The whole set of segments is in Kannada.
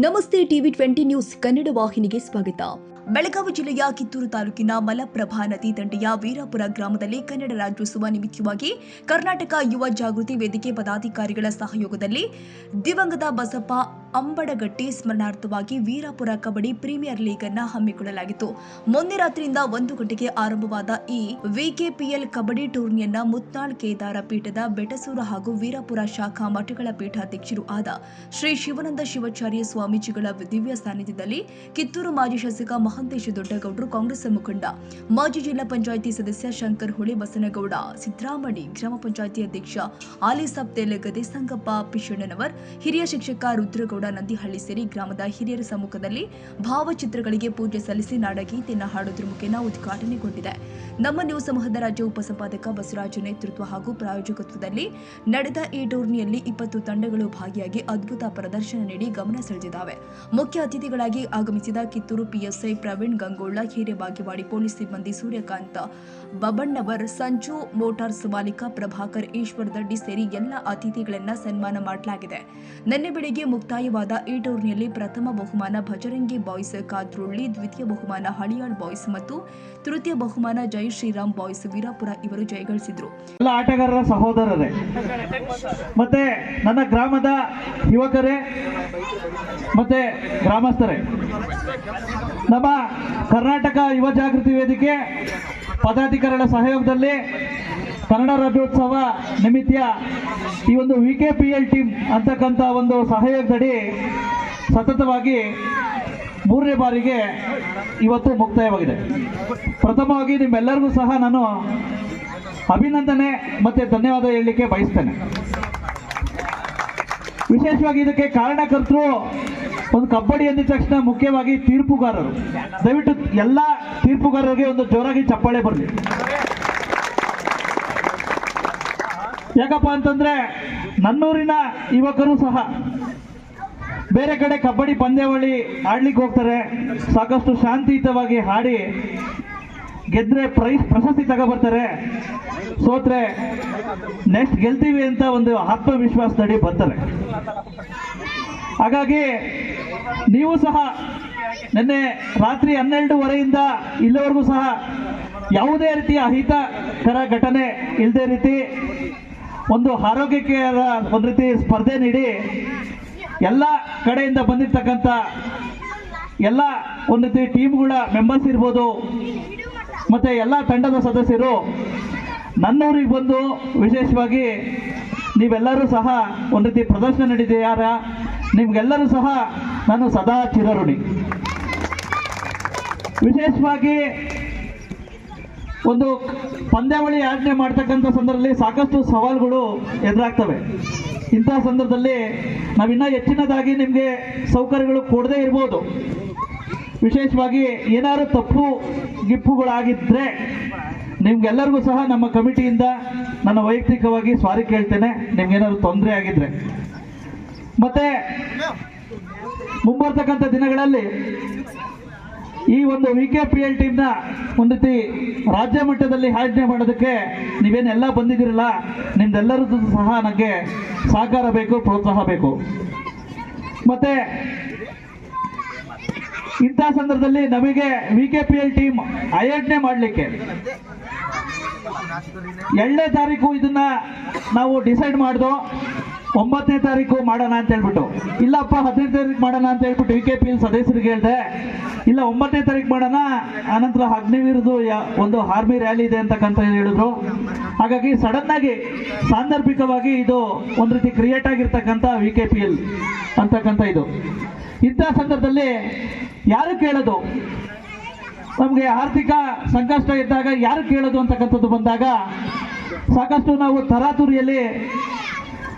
ನಮಸ್ತೆ ಟಿವಿ 20 ನ್ಯೂಸ್ ಕನ್ನಡ ವಾಹಿನಿಗೆ ಸ್ವಾಗತ. ಬೆಳಗಾವಿ ಜಿಲ್ಲೆಯ ಕಿತ್ತೂರು ತಾಲೂಕಿನ ಮಲಪ್ರಭಾ ನದಿ ದಂಡೆಯ ವೀರಾಪುರ ಗ್ರಾಮದಲ್ಲಿ ಕನ್ನಡ ರಾಜ್ಯೋತ್ಸವ ನಿಮಿತ್ತವಾಗಿ ಕರ್ನಾಟಕ ಯುವ ಜಾಗೃತಿ ವೇದಿಕೆ ಪದಾಧಿಕಾರಿಗಳ ಸಹಯೋಗದಲ್ಲಿ ದಿವಂಗತ ಬಸಪ್ಪ ಅಂಬಡಗಟ್ಟಿ ಸ್ಮರಣಾರ್ಥವಾಗಿ ವೀರಾಪುರ ಕಬಡ್ಡಿ ಪ್ರೀಮಿಯರ್ ಲೀಗ್ ಅನ್ನು ಹಮ್ಮಿಕೊಳ್ಳಲಾಗಿತ್ತು. ಮೊನ್ನೆ ರಾತ್ರಿಯಿಂದ 1 ಗಂಟೆಗೆ ಆರಂಭವಾದ ಈ ವಿಕೆಪಿಎಲ್ ಕಬಡ್ಡಿ ಟೂರ್ನಿಯನ್ನ ಮುತ್ನಾಳ್ ಕೇದಾರ ಪೀಠದ ಬೆಟಸೂರ ಹಾಗೂ ವೀರಾಪುರ ಶಾಖಾ ಮಠಗಳ ಪೀಠಾಧ್ಯಕ್ಷರು ಆದ ಶ್ರೀ ಶಿವಾನಂದ ಶಿವಾಚಾರ್ಯ ಸ್ವಾಮೀಜಿಗಳ ದಿವ್ಯ ಸಾನ್ನಿಧ್ಯದಲ್ಲಿ ಕಿತ್ತೂರು ಮಾಜಿ ಶಾಸಕ ಮಹಂತೇಶ ದೊಡ್ಡಗೌಡರು, ಕಾಂಗ್ರೆಸ್ ಮುಖಂಡ ಮಾಜಿ ಜಿಲ್ಲಾ ಪಂಚಾಯಿತಿ ಸದಸ್ಯ ಶಂಕರ್ ಹೊಳೆ ಬಸನಗೌಡ, ಸಿದ್ದರಾಮಣಿ, ಗ್ರಾಮ ಪಂಚಾಯಿತಿ ಅಧ್ಯಕ್ಷ ಆಲಿಸಾಬ್ ತೆಲಗದೆ, ಸಂಗಪ್ಪ ಪಿಶಣ್ಣನವರ್, ಹಿರಿಯ ಶಿಕ್ಷಕ ರುದ್ರಗೌಡ ನಂದಿಹಳ್ಳಿ ಸೇರಿ ಗ್ರಾಮದ ಹಿರಿಯರ ಸಮ್ಮುಖದಲ್ಲಿ ಭಾವಚಿತ್ರಗಳಿಗೆ ಪೂಜೆ ಸಲ್ಲಿಸಿ ನಾಡಗೀತೆಯನ್ನು ಹಾಡುವುದರ ಮುಖೇನ ಉದ್ಘಾಟನೆಗೊಂಡಿದೆ. ನಮ್ಮ ನ್ಯೂಸ್ ಸಮೂಹದ ರಾಜ್ಯ ಉಪಸಂಪಾದಕ ಬಸವರಾಜ ನೇತೃತ್ವ ಹಾಗೂ ಪ್ರಾಯೋಜಕತ್ವದಲ್ಲಿ ನಡೆದ ಈ ಟೂರ್ನಿಯಲ್ಲಿ 20 ತಂಡಗಳು ಭಾಗಿಯಾಗಿ ಅದ್ಭುತ ಪ್ರದರ್ಶನ ನೀಡಿ ಗಮನ ಸೆಳೆದಿದ್ದಾವೆ. ಮುಖ್ಯ ಅತಿಥಿಗಳಾಗಿ ಆಗಮಿಸಿದ ಕಿತ್ತೂರು ಪಿಎಸ್ಐ ಪ್ರವೀಣ್ ಗಂಗೋಳ, ಹಿರೇಬಾಗೇವಾಡಿ ಪೊಲೀಸ್ ಸಿಬ್ಬಂದಿ ಸೂರ್ಯಕಾಂತ್ ಬಬಣ್ಣವರ್, ಸಂಜು ಮೋಟಾರ್ಸ್ ಮಾಲೀಕ ಪ್ರಭಾಕರ್, ಈಶ್ವರ್ ದಡ್ಡಿ ಸೇರಿ ಎಲ್ಲ ಅತಿಥಿಗಳನ್ನ ಸನ್ಮಾನ ಮಾಡಲಾಗಿದೆ. ನಿನ್ನೆ ಬೆಳಗ್ಗೆ ಮುಕ್ತಾಯವಾದ ಈ ಟೂರ್ನಿಯಲ್ಲಿ ಪ್ರಥಮ ಬಹುಮಾನ ಭಜರಂಗಿ ಬಾಯ್ಸ್ ಕಾದ್ರುಳ್ಳಿ, ದ್ವಿತೀಯ ಬಹುಮಾನ ಹಳಿಯಾಳ್ ಬಾಯ್ಸ್ ಮತ್ತು ತೃತೀಯ ಬಹುಮಾನ ಜೈ ಶ್ರೀರಾಮ್ ಬಾಯ್ಸ್ ವೀರಾಪುರ ಇವರು ಜಯಗಳಿಸಿದ್ರು. ಎಲ್ಲ ಆಟಗಾರರ ಸಹೋದರರೇ ಮತ್ತೆ ನನ್ನ ಗ್ರಾಮದ ಯುವಕರೇ ಮತ್ತೆ ಗ್ರಾಮಸ್ಥರೇ, ನಮ್ಮ ಕರ್ನಾಟಕ ಯುವ ಜಾಗೃತಿ ವೇದಿಕೆ ಪದಾಧಿಕಾರಿಗಳ ಸಹಯೋಗದಲ್ಲಿ ಕನ್ನಡ ರಾಜ್ಯೋತ್ಸವ ನಿಮಿತ್ತ ಈ ಒಂದು ವಿಕೆಪಿಎಲ್ ಟೀಮ್ ಅಂತಕ್ಕಂಥ ಒಂದು ಸಹಯೋಗದಡಿ ಸತತವಾಗಿ 3ನೇ ಬಾರಿಗೆ ಇವತ್ತು ಮುಕ್ತಾಯವಾಗಿದೆ. ಪ್ರಥಮವಾಗಿ ನಿಮ್ಮೆಲ್ಲರಿಗೂ ಸಹ ನಾನು ಅಭಿನಂದನೆ ಮತ್ತು ಧನ್ಯವಾದ ಹೇಳಲಿಕ್ಕೆ ಬಯಸ್ತೇನೆ. ವಿಶೇಷವಾಗಿ ಇದಕ್ಕೆ ಕಾರಣಕರ್ತರು ಒಂದು ಕಬಡ್ಡಿ ಅಂದಿದ ತಕ್ಷಣ ಮುಖ್ಯವಾಗಿ ತೀರ್ಪುಗಾರರು. ದಯವಿಟ್ಟು ಎಲ್ಲ ತೀರ್ಪುಗಾರರಿಗೆ ಒಂದು ಜೋರಾಗಿ ಚಪ್ಪಾಳೆ ಬರಲಿ. ಯಾಕಪ್ಪ ಅಂತಂದ್ರೆ ನನ್ನೂರಿನ ಯುವಕರು ಸಹ ಬೇರೆ ಕಡೆ ಕಬಡ್ಡಿ ಪಂದ್ಯಾವಳಿ ಆಡ್ಲಿಕ್ಕೆ ಹೋಗ್ತಾರೆ, ಸಾಕಷ್ಟು ಶಾಂತಿಯುತವಾಗಿ ಹಾಡಿ ಗೆದ್ರೆ ಪ್ರಶಸ್ತಿ ತಗೊಬರ್ತಾರೆ, ಸೋತ್ರೆ ನೆಕ್ಸ್ಟ್ ಗೆಲ್ತೀವಿ ಅಂತ ಒಂದು ಆತ್ಮವಿಶ್ವಾಸದಡಿ ಬರ್ತಾರೆ. ಹಾಗಾಗಿ ನೀವು ಸಹ ನಿನ್ನೆ ರಾತ್ರಿ 12:30ಯಿಂದ ಇಲ್ಲಿವರೆಗೂ ಸಹ ಯಾವುದೇ ರೀತಿಯ ಅಹಿತಕರ ಘಟನೆ ಇಲ್ಲದೆ ರೀತಿ ಒಂದು ಆರೋಗ್ಯಕ್ಕೆ ಒಂದು ರೀತಿ ಸ್ಪರ್ಧೆ ನೀಡಿ ಎಲ್ಲ ಕಡೆಯಿಂದ ಬಂದಿರತಕ್ಕಂಥ ಎಲ್ಲ ಒಂದು ರೀತಿ ಟೀಮ್ಗಳ ಮೆಂಬರ್ಸ್ ಇರ್ಬೋದು ಮತ್ತು ಎಲ್ಲ ತಂಡದ ಸದಸ್ಯರು ನನ್ನೂರಿಗೆ ಬಂದು ವಿಶೇಷವಾಗಿ ನೀವೆಲ್ಲರೂ ಸಹ ಒಂದು ರೀತಿ ಪ್ರದರ್ಶನ ನೀಡಿದ್ದೀರ. ನಿಮಗೆಲ್ಲರೂ ಸಹ ನಾನು ಸದಾ ಚಿರಋಣಿ. ವಿಶೇಷವಾಗಿ ಒಂದು ಪಂದ್ಯಾವಳಿ ಆಯೋಜನೆ ಮಾಡ್ತಕ್ಕಂಥ ಸಂದರ್ಭದಲ್ಲಿ ಸಾಕಷ್ಟು ಸವಾಲುಗಳು ಎದುರಾಗ್ತವೆ. ಇಂತಹ ಸಂದರ್ಭದಲ್ಲಿ ನಾವಿನ್ನೂ ಹೆಚ್ಚಿನದಾಗಿ ನಿಮಗೆ ಸೌಕರ್ಯಗಳು ಕೊಡದೇ ಇರ್ಬೋದು. ವಿಶೇಷವಾಗಿ ಏನಾದರೂ ತಪ್ಪು ಗಿಪ್ಪುಗಳಾಗಿದ್ದರೆ ನಿಮ್ಗೆಲ್ಲರಿಗೂ ಸಹ ನಮ್ಮ ಕಮಿಟಿಯಿಂದ ನನ್ನ ವೈಯಕ್ತಿಕವಾಗಿ ಸಾರಿ ಕೇಳ್ತೇನೆ, ನಿಮ್ಗೇನಾದ್ರು ತೊಂದರೆ ಆಗಿದ್ರೆ. ಮತ್ತೆ ಮುಂಬರ್ತಕ್ಕಂಥ ದಿನಗಳಲ್ಲಿ ಈ ಒಂದು ವಿಕೆಪಿಎಲ್ ಟೀಮ್ನ ಒಂದು ರೀತಿ ರಾಜ್ಯ ಮಟ್ಟದಲ್ಲಿ ಆಯೋಜನೆ ಮಾಡೋದಕ್ಕೆ ನೀವೇನೆಲ್ಲ ಬಂದಿದ್ದೀರಲ್ಲ, ನಿಮ್ದೆಲ್ಲರದ್ದು ಸಹ ನನಗೆ ಸಹಕಾರ ಬೇಕು, ಪ್ರೋತ್ಸಾಹ ಬೇಕು. ಮತ್ತೆ ಇಂಥ ಸಂದರ್ಭದಲ್ಲಿ ನಮಗೆ ವಿಕೆಪಿಎಲ್ ಟೀಮ್ ಆಯೋಜನೆ ಮಾಡಲಿಕ್ಕೆ 2ನೇ ತಾರೀಕು ಇದನ್ನ ನಾವು ಡಿಸೈಡ್ ಮಾಡ್ದೋ, 9ನೇ ತಾರೀಕು ಮಾಡೋಣ ಅಂತ ಹೇಳ್ಬಿಟ್ಟು. ಇಲ್ಲಪ್ಪ 15ನೇ ತಾರೀಕು ಮಾಡೋಣ ಅಂತ ಹೇಳ್ಬಿಟ್ಟು ವಿಕೆಪಿಎಲ್ ಸದಸ್ಯರಿಗೆ ಹೇಳಿದೆ. ಇಲ್ಲ 9ನೇ ತಾರೀಕು ಮಾಡೋಣ, ಆನಂತರ ಅಗ್ನಿವೀರದು ಒಂದು ಆರ್ಮಿ ರ್ಯಾಲಿ ಇದೆ ಅಂತಕ್ಕಂತ ಹೇಳಿದ್ರು. ಹಾಗಾಗಿ ಸಡನ್ ಆಗಿ ಸಾಂದರ್ಭಿಕವಾಗಿ ಇದು ಒಂದು ರೀತಿ ಕ್ರಿಯೇಟ್ ಆಗಿರ್ತಕ್ಕಂಥ ವಿಕೆಪಿಎಲ್ ಅಂತಕ್ಕಂಥ ಇದು. ಇಂಥ ಸಂದರ್ಭದಲ್ಲಿ ಯಾರು ಕೇಳೋದು, ನಮಗೆ ಆರ್ಥಿಕ ಸಂಕಷ್ಟ ಇದ್ದಾಗ ಯಾರು ಕೇಳೋದು ಅಂತಕ್ಕಂಥದ್ದು ಬಂದಾಗ ಸಾಕಷ್ಟು ನಾವು ತರಾತುರಿಯಲ್ಲಿ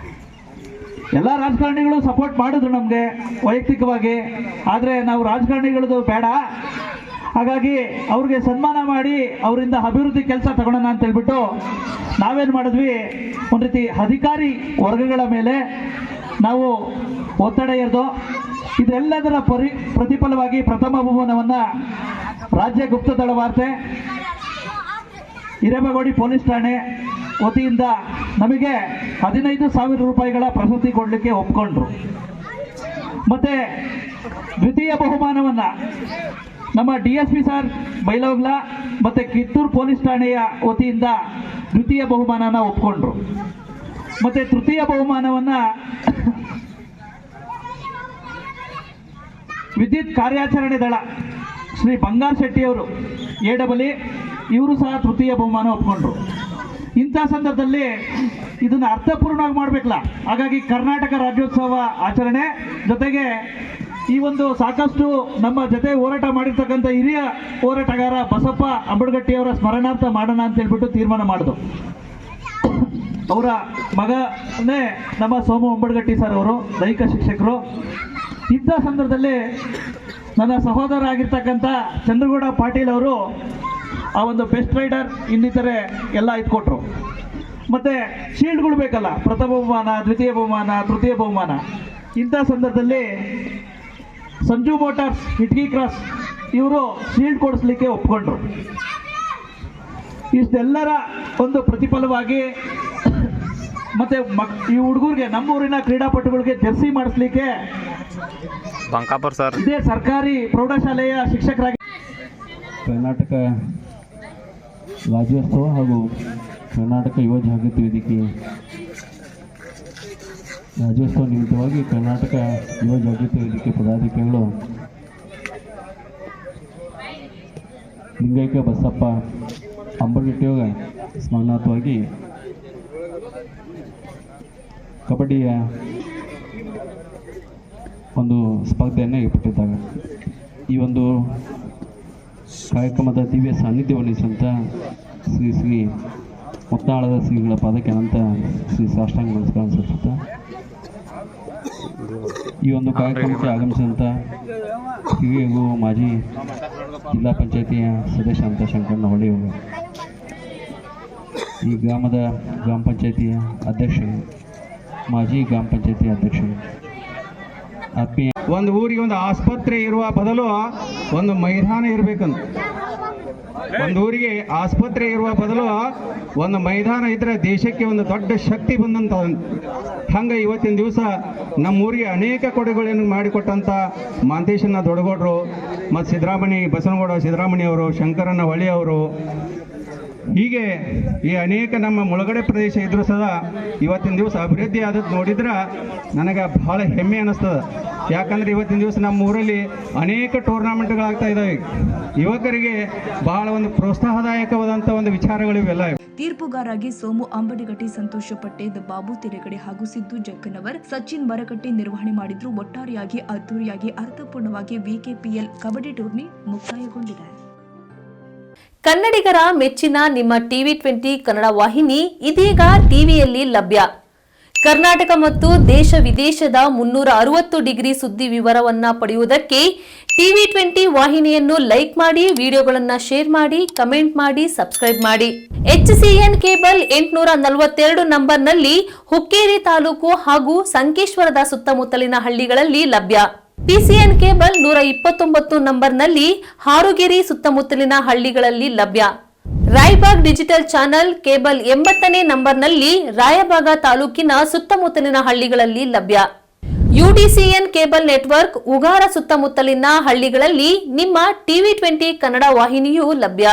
ಎಲ್ಲ ರಾಜಕಾರಣಿಗಳು ಸಪೋರ್ಟ್ ಮಾಡಿದ್ರು ನಮಗೆ ವೈಯಕ್ತಿಕವಾಗಿ. ಆದರೆ ನಾವು ರಾಜಕಾರಣಿಗಳದ್ದು ಬೇಡ, ಹಾಗಾಗಿ ಅವ್ರಿಗೆ ಸನ್ಮಾನ ಮಾಡಿ ಅವರಿಂದ ಅಭಿವೃದ್ಧಿ ಕೆಲಸ ತಗೊಳ್ಳೋಣ ಅಂತ ಹೇಳ್ಬಿಟ್ಟು ನಾವೇನು ಮಾಡಿದ್ವಿ, ಒಂದು ರೀತಿ ಅಧಿಕಾರಿ ವರ್ಗಗಳ ಮೇಲೆ ನಾವು ಒತ್ತಡ ಇರೋದು. ಇದೆಲ್ಲದರ ಪ್ರತಿಫಲವಾಗಿ ಪ್ರಥಮ ಬಹುಮಾನವನ್ನು ರಾಜ್ಯ ಗುಪ್ತದಳ ವಾರ್ತೆ, ಹಿರೇಬಾಗೇವಾಡಿ ಪೊಲೀಸ್ ಠಾಣೆ ವತಿಯಿಂದ ನಮಗೆ 15,000 ರೂಪಾಯಿಗಳ ಪ್ರಶಸ್ತಿ ಕೊಡಲಿಕ್ಕೆ ಒಪ್ಕೊಂಡ್ರು. ಮತ್ತೆ ದ್ವಿತೀಯ ಬಹುಮಾನವನ್ನ ನಮ್ಮ DSP ಸರ್ ಬೈಲಹೊಂಗಲ ಮತ್ತೆ ಕಿತ್ತೂರು ಪೊಲೀಸ್ ಠಾಣೆಯ ವತಿಯಿಂದ ದ್ವಿತೀಯ ಬಹುಮಾನನ ಒಪ್ಕೊಂಡ್ರು. ಮತ್ತೆ ತೃತೀಯ ಬಹುಮಾನವನ್ನ ವಿದ್ಯುತ್ ಕಾರ್ಯಾಚರಣೆ ದಳ ಶ್ರೀ ಬಂಗಾರ್ ಶೆಟ್ಟಿ ಅವರು AEE ಇವರು ಸಹ ತೃತೀಯ ಬಹುಮಾನ ಒಪ್ಕೊಂಡ್ರು. ಇಂಥ ಸಂದರ್ಭದಲ್ಲಿ ಇದನ್ನ ಅರ್ಥಪೂರ್ಣವಾಗಿ ಮಾಡಬೇಕಲ್ಲ, ಹಾಗಾಗಿ ಕರ್ನಾಟಕ ರಾಜ್ಯೋತ್ಸವ ಆಚರಣೆ ಜೊತೆಗೆ ಈ ಒಂದು ಸಾಕಷ್ಟು ನಮ್ಮ ಜೊತೆ ಹೋರಾಟ ಮಾಡಿರ್ತಕ್ಕಂಥ ಹಿರಿಯ ಹೋರಾಟಗಾರ ಬಸಪ್ಪ ಅಂಬಡಗಟ್ಟಿಯವರ ಸ್ಮರಣಾರ್ಥ ಮಾಡೋಣ ಅಂತ ಹೇಳ್ಬಿಟ್ಟು ತೀರ್ಮಾನ ಮಾಡಿದ್ರು. ಅವರ ಮಗನೇ ನಮ್ಮ ಸೋಮು ಅಂಬಡಗಟ್ಟಿ ಸರ್ ಅವರು ದೈಹಿಕ ಶಿಕ್ಷಕರು. ಇಂಥ ಸಂದರ್ಭದಲ್ಲಿ ನನ್ನ ಸಹೋದರ ಆಗಿರ್ತಕ್ಕಂಥ ಚಂದ್ರಗೌಡ ಪಾಟೀಲ್ ಅವರು ಆ ಒಂದು ಬೆಸ್ಟ್ ರೈಡರ್ ಇನ್ನಿತರೆ ಎಲ್ಲ ಇಟ್ಕೊಟ್ರು. ಮತ್ತು ಶೀಲ್ಡ್ಗಳು ಬೇಕಲ್ಲ, ಪ್ರಥಮ ಬಹುಮಾನ, ದ್ವಿತೀಯ ಬಹುಮಾನ, ತೃತೀಯ ಬಹುಮಾನ. ಇಂಥ ಸಂದರ್ಭದಲ್ಲಿ ಸಂಜು ಮೋಟಾರ್ಸ್ ಇಟ್ಗಿ ಕ್ರಾಸ್ ಇವರು ಶೀಲ್ಡ್ ಕೊಡಿಸ್ಲಿಕ್ಕೆ ಒಪ್ಕೊಂಡ್ರು. ಇಷ್ಟೆಲ್ಲರ ಒಂದು ಪ್ರತಿಫಲವಾಗಿ ಮತ್ತೆ ಈ ಹುಡುಗರಿಗೆ ನಮ್ಮೂರಿನ ಕ್ರೀಡಾಪಟುಗಳಿಗೆ ಜರ್ಸಿ ಮಾಡಿಸ್ಲಿಕ್ಕೆ ಬಂಕಾಪುರ್ ಸರ್ ಇದೇ ಸರ್ಕಾರಿ ಪ್ರೌಢಶಾಲೆಯ ಶಿಕ್ಷಕರಾಗಿ ಕರ್ನಾಟಕ ರಾಜ್ಯೋತ್ಸವ ಹಾಗೂ ಕರ್ನಾಟಕ ಯುವ ಜಾಗೃತಿ ವೇದಿಕೆ ರಾಜ್ಯೋತ್ಸವ ನಿಮಿತ್ತವಾಗಿ ಕರ್ನಾಟಕ ಯುವ ಜಾಗೃತಿ ವೇದಿಕೆ ಪದಾಧಿಕಾರಿಗಳು ಲಿಂಗೈಕ್ಯ ಬಸಪ್ಪ ಅಂಬಡಗಟ್ಟಿಯವರ ಸ್ಮರಣಾರ್ಥವಾಗಿ ಕಬಡ್ಡಿಯ ಒಂದು ಸ್ಪರ್ಧೆಯನ್ನು ಏರ್ಪಟ್ಟಿದ್ದಾರೆ. ಈ ಒಂದು ಕಾರ್ಯಕ್ರಮದ ದಿವ್ಯ ಸಾನ್ನಿಧ್ಯ ವಹಿಸುವಂಥ ಶ್ರೀ ಶ್ರೀ ಮುತ್ನಾಳದ ಶ್ರೀಗಳ ಪಾದಕ್ಕೆ ಅನಂತ ಶ್ರೀ ಸಾಷ್ಟಾಂಗ ನಮಸ್ಕಾರ ಸಲ್ಲಿಸುತ್ತಾ ಈ ಒಂದು ಕಾರ್ಯಕ್ರಮಕ್ಕೆ ಆಗಮಿಸಿದಂಥ ಹಿರಿಯರು ಮಾಜಿ ಜಿಲ್ಲಾ ಪಂಚಾಯತಿಯ ಸದಸ್ಯ ಅಂತ ಶಂಕರಣ್ಣ ಹೊಳೆಯವರು, ಈ ಗ್ರಾಮ ಪಂಚಾಯತಿಯ ಅಧ್ಯಕ್ಷರು, ಮಾಜಿ ಗ್ರಾಮ ಪಂಚಾಯತಿ ಅಧ್ಯಕ್ಷರು, ಆತ್ಮೀಯ ಒಂದು ಊರಿಗೆ ಒಂದು ಆಸ್ಪತ್ರೆ ಇರುವ ಬದಲು ಒಂದು ಮೈದಾನ ಇರಬೇಕಂತ. ಒಂದು ಊರಿಗೆ ಆಸ್ಪತ್ರೆ ಇರುವ ಬದಲು ಒಂದು ಮೈದಾನ ಇದ್ರೆ ದೇಶಕ್ಕೆ ಒಂದು ದೊಡ್ಡ ಶಕ್ತಿ ಬಂದಂತ. ಹಂಗೆ ಇವತ್ತಿನ ದಿವಸ ನಮ್ಮೂರಿಗೆ ಅನೇಕ ಕೊಡುಗೆಗಳನ್ನು ಮಾಡಿಕೊಟ್ಟಂಥ ಮಾಂತೇಶನ ದೊಡ್ಡಗೌಡರು ಮತ್ತು ಬಸವನಗೌಡ ಸಿದ್ದರಾಮಯ್ಯ ಅವರು, ಶಂಕರಣ್ಣ ಹೊಳೆ ಅವರು, ಹೀಗೆ ಈ ಅನೇಕ ನಮ್ಮ ಮುಳುಗಡೆ ಪ್ರದೇಶ ಇದ್ರೂ ಸಹ ಇವತ್ತಿನ ದಿವಸ ಅಭಿವೃದ್ಧಿ ಆದದ್ದು ನೋಡಿದ್ರೆ ನನಗೆ ಬಹಳ ಹೆಮ್ಮೆ ಅನ್ನಿಸ್ತದೆ. ಯಾಕಂದರೆ ಇವತ್ತಿನ ದಿವಸ ನಮ್ಮ ಊರಲ್ಲಿ ಅನೇಕ ಟೂರ್ನಾಮೆಂಟ್ಗಳಾಗ್ತಾ ಇದ್ದಾವೆ. ಯುವಕರಿಗೆ ಬಹಳ ಒಂದು ಪ್ರೋತ್ಸಾಹದಾಯಕವಾದಂಥ ಒಂದು ವಿಚಾರಗಳಿವೆಲ್ಲ. ತೀರ್ಪುಗಾರಾಗಿ ಸೋಮು ಅಂಬಡಗಟ್ಟಿ, ಸಂತೋಷ ಪಟ್ಟೇದ್, ಬಾಬು ತೆರೆಗಡೆ ಹಾಗೂ ಸಿದ್ದು ಜಕ್ಕನವರ್, ಸಚಿನ್ ಮರಕಟ್ಟಿ ನಿರ್ವಹಣೆ ಮಾಡಿದ್ರು. ಒಟ್ಟಾರೆಯಾಗಿ ಅದ್ದೂರಿಯಾಗಿ ಅರ್ಥಪೂರ್ಣವಾಗಿ ವಿಕೆಪಿಎಲ್ ಕಬಡ್ಡಿ ಟೂರ್ನಿ ಮುಕ್ತಾಯಗೊಂಡಿದೆ. ಕನ್ನಡಿಗರ ಮೆಚ್ಚಿನ ನಿಮ್ಮ TV20 ಕನ್ನಡ ವಾಹಿನಿ ಇದೀಗ ಟಿವಿಯಲ್ಲಿ ಲಭ್ಯ. ಕರ್ನಾಟಕ ಮತ್ತು ದೇಶ ವಿದೇಶದ 360 ಡಿಗ್ರಿ ಸುದ್ದಿ ವಿವರವನ್ನ ಪಡೆಯುವುದಕ್ಕೆ TV20 ವಾಹಿನಿಯನ್ನು ಲೈಕ್ ಮಾಡಿ, ವಿಡಿಯೋಗಳನ್ನು ಶೇರ್ ಮಾಡಿ, ಕಮೆಂಟ್ ಮಾಡಿ, ಸಬ್ಸ್ಕ್ರೈಬ್ ಮಾಡಿ. HCN ಕೇಬಲ್ 842 ನಂಬರ್ನಲ್ಲಿ ಹುಕ್ಕೇರಿ ತಾಲೂಕು ಹಾಗೂ ಸಂಕೇಶ್ವರದ ಸುತ್ತಮುತ್ತಲಿನ ಹಳ್ಳಿಗಳಲ್ಲಿ ಲಭ್ಯ. PCN ಕೇಬಲ್ 129 ನಂಬರ್ನಲ್ಲಿ ಹಾರುಗೆರೆ ಸುತ್ತಮುತ್ತಲಿನ ಹಳ್ಳಿಗಳಲ್ಲಿ ಲಭ್ಯ. ರಾಯಬಾಗ್ ಡಿಜಿಟಲ್ ಚಾನೆಲ್ ಕೇಬಲ್ 80ನೇ ನಂಬರ್ನಲ್ಲಿ ರಾಯಬಾಗ ತಾಲೂಕಿನ ಸುತ್ತಮುತ್ತಲಿನ ಹಳ್ಳಿಗಳಲ್ಲಿ ಲಭ್ಯ. UDCN ಕೇಬಲ್ ನೆಟ್ವರ್ಕ್ ಉಗಾರ ಸುತ್ತಮುತ್ತಲಿನ ಹಳ್ಳಿಗಳಲ್ಲಿ ನಿಮ್ಮ TV20 ಕನ್ನಡ ವಾಹಿನಿಯೂ ಲಭ್ಯ.